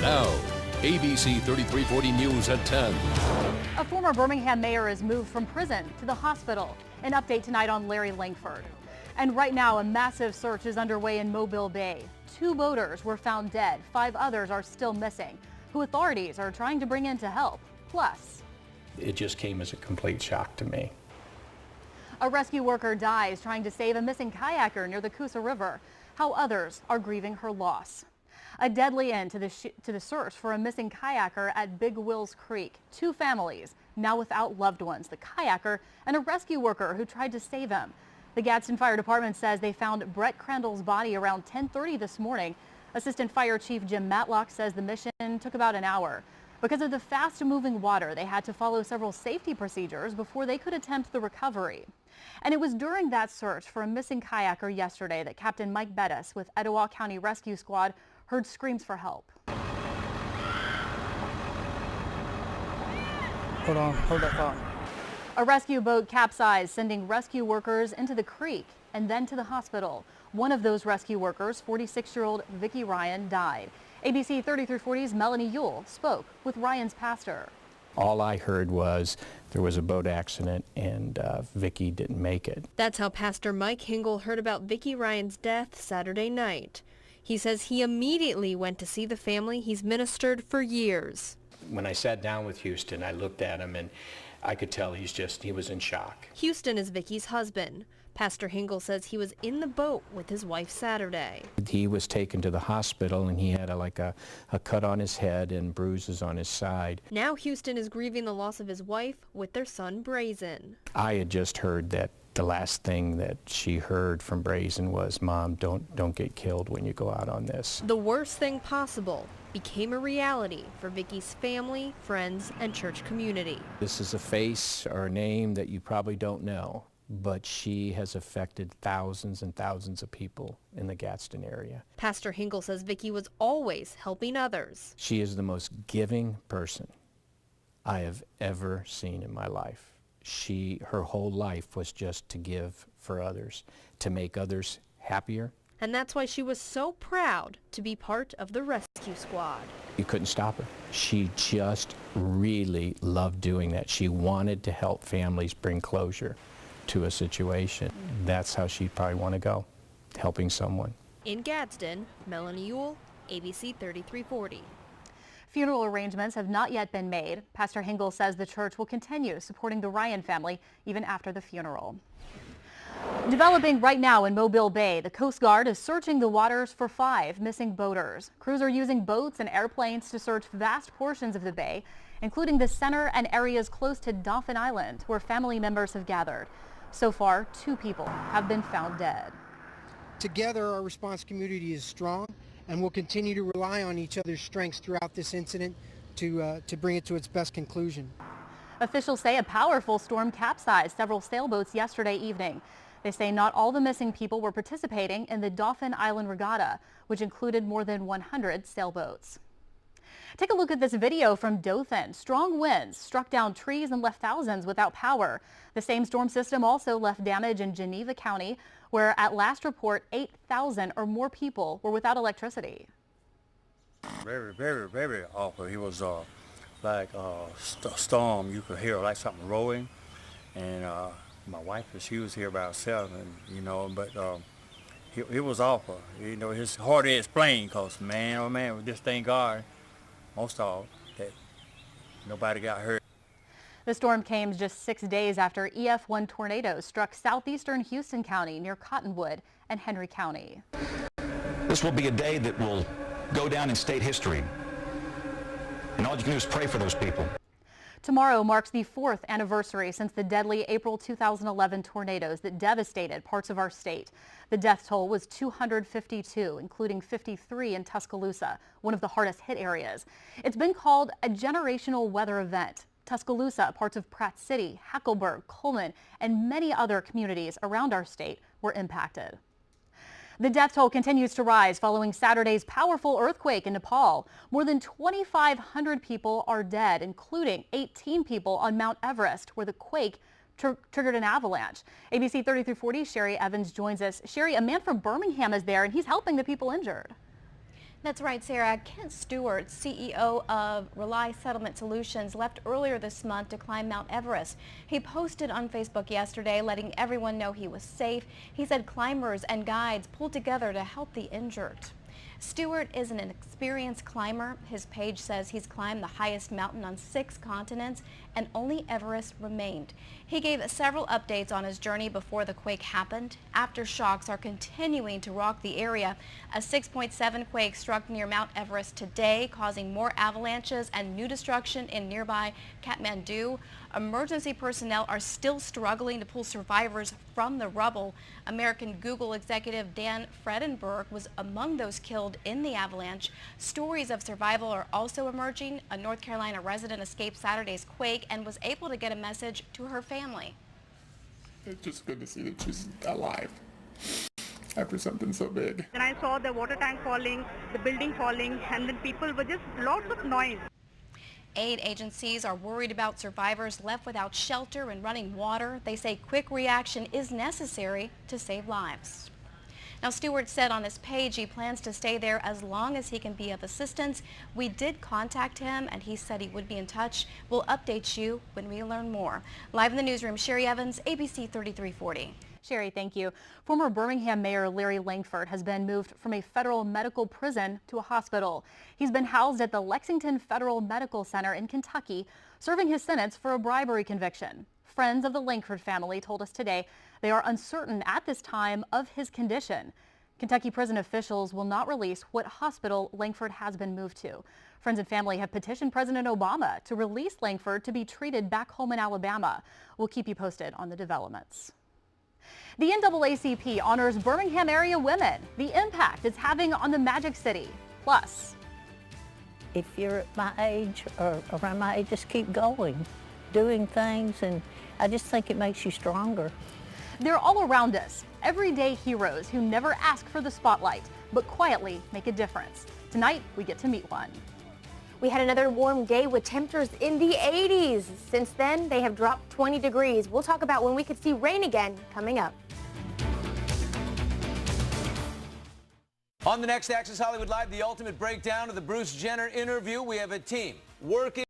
Now, ABC 3340 News at 10. A former Birmingham mayor is moved from prison to the hospital. An update tonight on Larry Langford. And right now, a massive search is underway in Mobile Bay. 2 boaters were found dead. 5 others are still missing, who authorities are trying to bring in to help. Plus, it just came as a complete shock to me. A rescue worker dies trying to save a missing kayaker near the Coosa River. How others are grieving her loss. A deadly end to the search for a missing kayaker at Big Wills Creek. 2 families now without loved ones, the kayaker and a rescue worker who tried to save him. The Gadsden Fire Department says they found Brett Crandall's body around 10:30 this morning. Assistant Fire Chief Jim Matlock says the mission took about an hour. Because of the fast-moving water, they had to follow several safety procedures before they could attempt the recovery. And it was during that search for a missing kayaker yesterday that Captain Mike Bettis with Etowah County Rescue Squad heard screams for help. Hold on, hold that thought. A rescue boat capsized, sending rescue workers into the creek and then to the hospital. One of those rescue workers, 46-year-old Vicki Ryan, died. ABC 3340's Melanie Yule spoke with Ryan's pastor. All I heard was there was a boat accident and Vicki didn't make it. That's how Pastor Mike Hingle heard about Vicki Ryan's death Saturday night. He says he immediately went to see the family he's ministered for years. When I sat down with Houston, I looked at him and I could tell he was in shock. Houston is Vicki's husband. Pastor Hingle says he was in the boat with his wife Saturday. He was taken to the hospital and he had a cut on his head and bruises on his side. Now Houston is grieving the loss of his wife with their son Brazen. I had just heard that the last thing that she heard from Brazen was, "Mom, don't get killed when you go out on this." The worst thing possible became a reality for Vicki's family, friends, and church community. This is a face or a name that you probably don't know, but she has affected thousands and thousands of people in the Gadsden area. Pastor Hingle says Vicki was always helping others. She is the most giving person I have ever seen in my life. Her whole life was just to give for others, to make others happier. And that's why she was so proud to be part of the rescue squad. You couldn't stop her. She just really loved doing that. She wanted to help families bring closure to a situation. That's how she'd probably want to go, helping someone. In Gadsden, Melanie Yule, ABC 3340. Funeral arrangements have not yet been made. Pastor Hingle says the church will continue supporting the Ryan family even after the funeral. Developing right now in Mobile Bay, the Coast Guard is searching the waters for 5 missing boaters. Crews are using boats and airplanes to search vast portions of the bay, including the center and areas close to Dauphin Island, where family members have gathered. So far, 2 people have been found dead. Together, our response community is strong, and we'll continue to rely on each other's strengths throughout this incident to bring it to its best conclusion. Officials say a powerful storm capsized several sailboats yesterday evening. They say not all the missing people were participating in the Dauphin Island Regatta, which included more than 100 sailboats. Take a look at this video from Dothan. Strong winds struck down trees and left thousands without power. The same storm system also left damage in Geneva County, where at last report 8,000 or more people were without electricity. Very, very, very awful. It was like a storm. You could hear like something rolling, and my wife, she was here by herself, and but it was awful. It's hard to explain, because man, oh man, with this thing God, most of all, that nobody got hurt. The storm came just 6 days after EF1 tornadoes struck southeastern Houston County near Cottonwood and Henry County. This will be a day that will go down in state history, and all you can do is pray for those people. Tomorrow marks the 4th anniversary since the deadly April 2011 tornadoes that devastated parts of our state. The death toll was 252, including 53 in Tuscaloosa, one of the hardest hit areas. It's been called a generational weather event. Tuscaloosa, parts of Pratt City, Hackleburg, Coleman, and many other communities around our state were impacted. The death toll continues to rise following Saturday's powerful earthquake in Nepal. More than 2,500 people are dead, including 18 people on Mount Everest, where the quake triggered an avalanche. ABC 3340's Sherry Evans joins us. Sherry, a man from Birmingham is there, and he's helping the people injured. That's right, Sarah. Kent Stewart, CEO of Rely Settlement Solutions, left earlier this month to climb Mount Everest. He posted on Facebook yesterday letting everyone know he was safe. He said climbers and guides pulled together to help the injured. Stewart is an experienced climber. His page says he's climbed the highest mountain on 6 continents and only Everest remained. He gave several updates on his journey before the quake happened. Aftershocks are continuing to rock the area. A 6.7 quake struck near Mount Everest today, causing more avalanches and new destruction in nearby Kathmandu. Emergency personnel are still struggling to pull survivors from the rubble. American Google executive Dan Fredenberg was among those killed in the avalanche. Stories of survival are also emerging. A North Carolina resident escaped Saturday's quake and was able to get a message to her family. It's just good to see that she's alive after something so big. And I saw the water tank falling, the building falling, and then people were just lots of noise. Aid agencies are worried about survivors left without shelter and running water. They say quick reaction is necessary to save lives. Now, Stewart said on his page he plans to stay there as long as he can be of assistance. We did contact him and he said he would be in touch. We'll update you when we learn more. Live in the newsroom, Sherry Evans, ABC 3340. Sherry, thank you. Former Birmingham Mayor Larry Langford has been moved from a federal medical prison to a hospital. He's been housed at the Lexington Federal Medical Center in Kentucky, serving his sentence for a bribery conviction. Friends of the Langford family told us today they are uncertain at this time of his condition. Kentucky prison officials will not release what hospital Langford has been moved to. Friends and family have petitioned President Obama to release Langford to be treated back home in Alabama. We'll keep you posted on the developments. The NAACP honors Birmingham area women. The impact it's having on the Magic City. Plus, if you're at my age or around my age, just keep going, doing things, and I just think it makes you stronger. They're all around us, everyday heroes who never ask for the spotlight, but quietly make a difference. Tonight, we get to meet one. We had another warm day with temperatures in the 80s. Since then, they have dropped 20 degrees. We'll talk about when we could see rain again coming up. On the next Access Hollywood Live, the ultimate breakdown of the Bruce Jenner interview. We have a team working